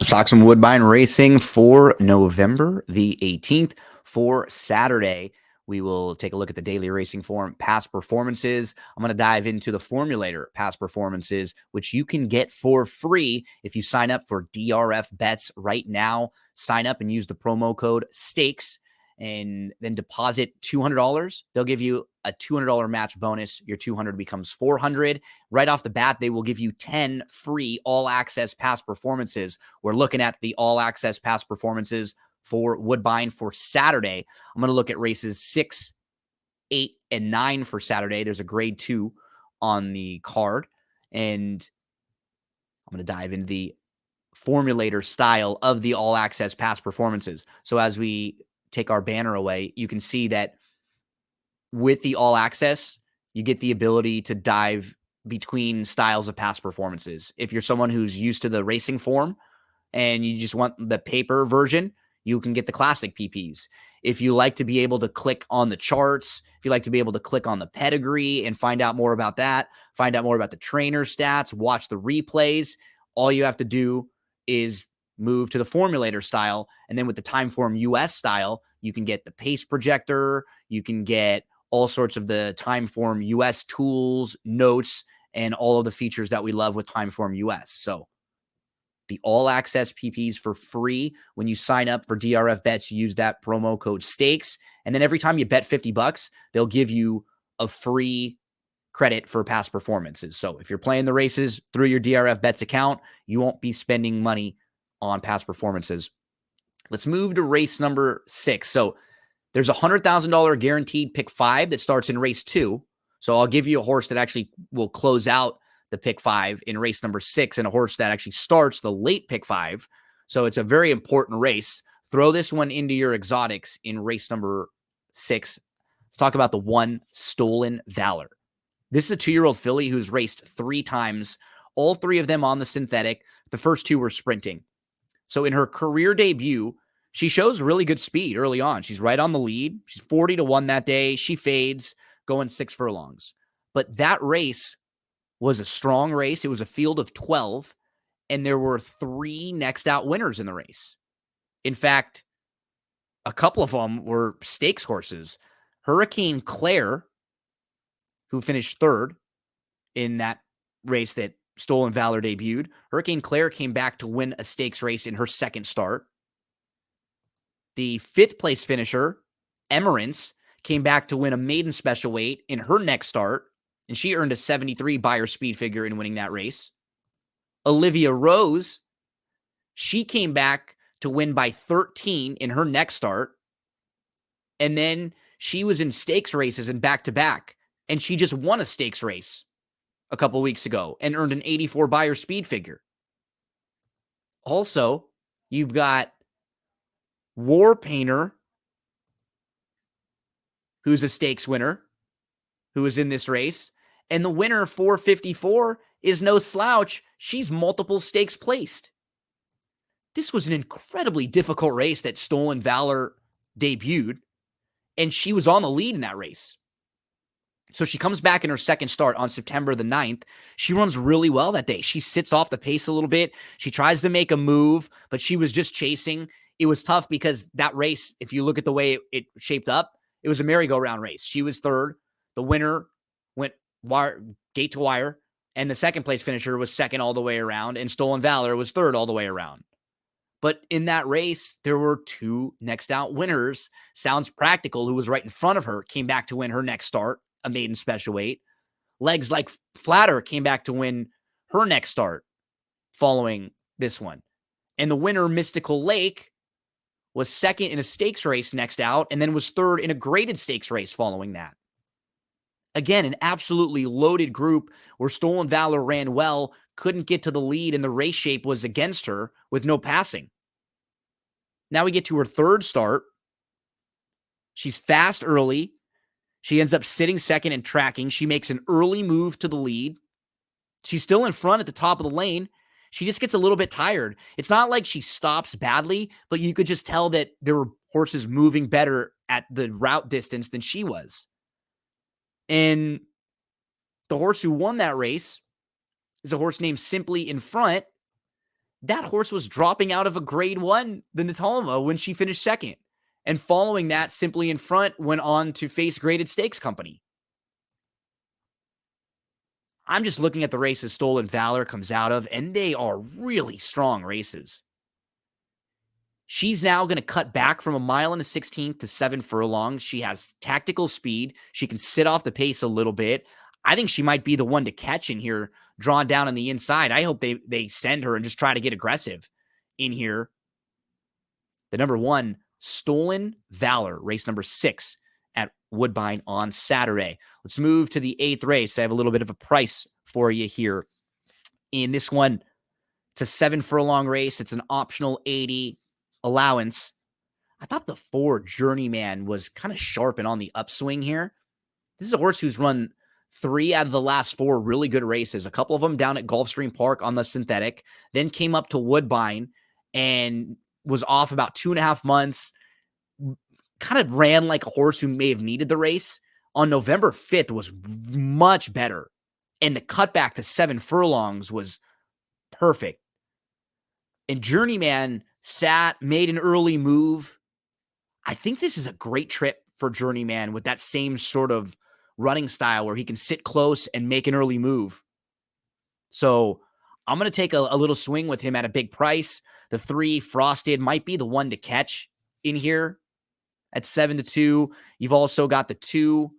Let's talk some Woodbine racing for November the 18th. For Saturday, we will take a look at the daily racing form past performances. I'm going to dive into the formulator past performances, which you can get for free if you sign up for DRF bets right now. Sign up and use the promo code STAKES and then deposit $200. They'll give you a $200 match bonus. Your 200 becomes 400. Right off the bat, they will give you 10 free all-access past performances. We're looking at the all-access past performances for Woodbine for Saturday. I'm going to look at races 6, 8, and 9 for Saturday. There's a grade 2 on the card, and I'm going to dive into the formulator style of the all-access past performances. So as we take our banner away, you can see that with the all-access, you get the ability to dive between styles of past performances. If you're someone who's used to the racing form and you just want the paper version, you can get the classic PPs. If you like to be able to click on the charts, if you like to be able to click on the pedigree and find out more about that, find out more about the trainer stats, watch the replays, all you have to do is move to the formulator style. And then with the Timeform US style, you can get the pace projector, you can get all sorts of the Timeform US tools, notes, and all of the features that we love with Timeform US. So the all-access PPs for free. When you sign up for DRF bets, you use that promo code STAKES. And then every time you bet $50, they'll give you a free credit for past performances. So if you're playing the races through your DRF bets account, you won't be spending money on past performances. Let's move to race number 6. So there's a $100,000 guaranteed pick 5 that starts in race 2. So I'll give you a horse that actually will close out the pick 5 in race number 6 and a horse that actually starts the late pick 5. So it's a very important race. Throw this one into your exotics in race number 6. Let's talk about the 1 Stolen Valor. This is a 2-year-old filly who's raced 3 times, all 3 of them on the synthetic. The first 2 were sprinting. So in her career debut, she shows really good speed early on. She's right on the lead. She's 40-1 that day. She fades, going 6 furlongs. But that race was a strong race. It was a field of 12, and there were 3 next out winners in the race. In fact, a couple of them were stakes horses. Hurricane Claire, who finished 3rd in that race that Stolen Valor debuted. Hurricane Claire came back to win a stakes race in her second start. The 5th place finisher, Emerance, came back to win a maiden special weight in her next start, and she earned a 73 Beyer speed figure in winning that race. Olivia Rose, she came back to win by 13 in her next start, and then she was in stakes races and back-to-back, and she just won a stakes race a couple weeks ago and earned an 84 Beyer speed figure. Also, you've got War Painter, who's a stakes winner, who is in this race. And the winner, 454, is no slouch. She's multiple stakes placed. This was an incredibly difficult race that Stolen Valor debuted, and she was on the lead in that race. So she comes back in her second start on September the 9th. She runs really well that day. She sits off the pace a little bit. She tries to make a move, but she was just chasing. It was tough because that race, if you look at the way it shaped up, it was a merry-go-round race. She was 3rd. The winner went gate to wire, and the second place finisher was 2nd all the way around, and Stolen Valor was 3rd all the way around. But in that race, there were 2 next out winners. Sounds Practical, who was right in front of her, came back to win her next start, a maiden special weight. Legs Like Flatter came back to win her next start following this one. And the winner, Mystical Lake, was 2nd in a stakes race next out, and then was 3rd in a graded stakes race following that. Again, an absolutely loaded group where Stolen Valor ran well, couldn't get to the lead, and the race shape was against her with no passing. Now we get to her 3rd start. She's fast early. She ends up sitting 2nd and tracking. She makes an early move to the lead. She's still in front at the top of the lane. She just gets a little bit tired. It's not like she stops badly, but you could just tell that there were horses moving better at the route distance than she was. And the horse who won that race is a horse named Simply in Front. that horse was dropping out of a grade 1, the Natalma, when she finished second. And following that, Simply in Front went on to face Graded Stakes Company. I'm just looking at the races Stolen Valor comes out of, and they are really strong races. She's now going to cut back from 1.16 to 7 furlongs. She has tactical speed. She can sit off the pace a little bit. I think she might be the one to catch in here, drawn down on the inside. I hope they send her and just try to get aggressive in here. The number 1, Stolen Valor, race number 6 at Woodbine on Saturday. Let's move to the 8th race. I have a little bit of a price for you here. In this one, it's a 7 furlong race. It's an optional 80 allowance. I thought the 4 Journeyman was kind of sharp and on the upswing here. This is a horse who's run 3 out of the last 4 really good races, a couple of them down at Gulfstream Park on the synthetic, then came up to Woodbine and was off about 2.5 months, kind of ran like a horse who may have needed the race. On November 5th was much better, and the cutback to 7 furlongs was perfect. And Journeyman made an early move. I think this is a great trip for Journeyman with that same sort of running style where he can sit close and make an early move. So I'm going to take a little swing with him at a big price. The 3 Frosted might be the one to catch in here at 7-2. You've also got the 2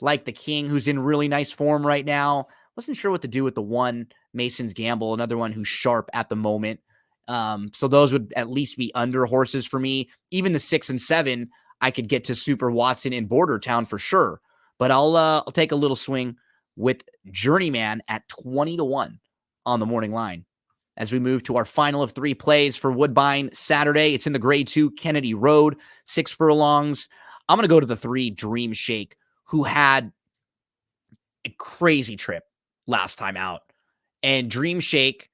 Like the King, who's in really nice form right now. Wasn't sure what to do with the 1 Mason's Gamble, another one who's sharp at the moment. So those would at least be under horses for me. Even the 6 and 7, I could get to Super Watson in Border Town for sure. But I'll take a little swing with Journeyman at 20-1 on the morning line. As we move to our final of 3 plays for Woodbine Saturday, it's in the grade 2 Kennedy Road, 6 furlongs. I'm going to go to the 3 Dream Shake, who had a crazy trip last time out. And Dream Shake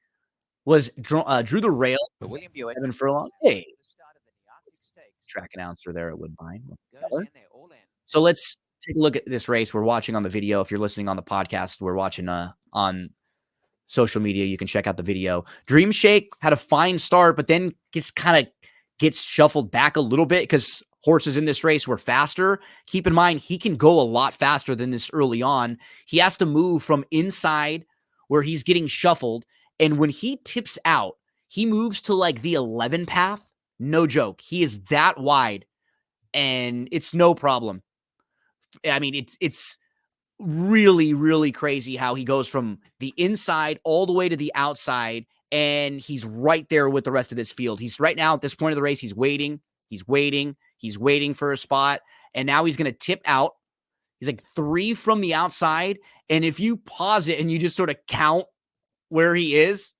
was drew the rail for William Buick, 7 furlong. Hey, track announcer there at Woodbine. So let's take a look at this race. We're watching on the video. If you're listening on the podcast, we're watching on social media. You can check out the video. Dream Shake had a fine start, but then gets shuffled back a little bit because horses in this race were faster. Keep in mind, he can go a lot faster than this early on. He has to move from inside where he's getting shuffled. And when he tips out, he moves to like the 11 path. No joke. He is that wide, and it's no problem. I mean, it's really, really crazy how he goes from the inside all the way to the outside, and he's right there with the rest of this field. He's right now at this point of the race, he's waiting for a spot, and now he's going to tip out. He's like 3 from the outside, and if you pause it and you just sort of count where he is,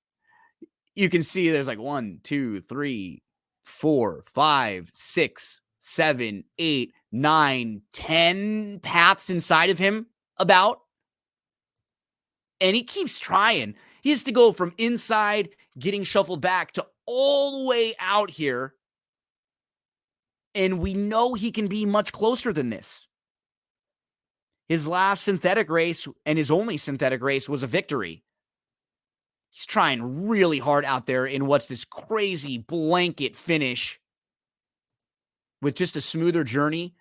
you can see there's like 1, 2, 3, 4, 5, 6, 7, 8, 9, 10 paths inside of him about. And he keeps trying. He has to go from inside, getting shuffled back, to all the way out here. And we know he can be much closer than this. His last synthetic race and his only synthetic race was a victory. He's trying really hard out there in what's this crazy blanket finish with just a smoother journey.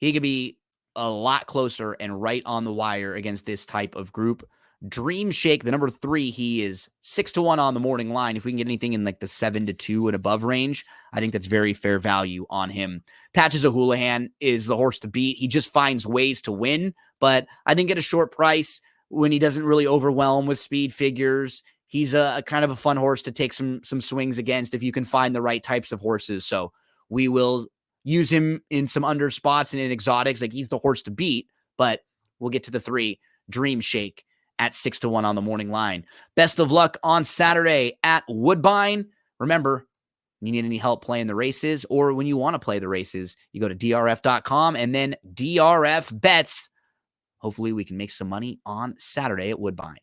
He could be a lot closer and right on the wire against this type of group. Dream Shake, the number 3, he is 6-1 on the morning line. If we can get anything in like the 7-2 and above range, I think that's very fair value on him. Patches O'Houlihan is the horse to beat. He just finds ways to win, but I think at a short price, when he doesn't really overwhelm with speed figures, he's a kind of a fun horse to take some swings against if you can find the right types of horses. So we will use him in some under spots and in exotics. Like, he's the horse to beat, but we'll get to the 3 Dream Shake at 6-1 on the morning line. Best of luck on Saturday at Woodbine. Remember, you need any help playing the races, or when you want to play the races, you go to drf.com and then DRF bets. Hopefully we can make some money on Saturday at Woodbine.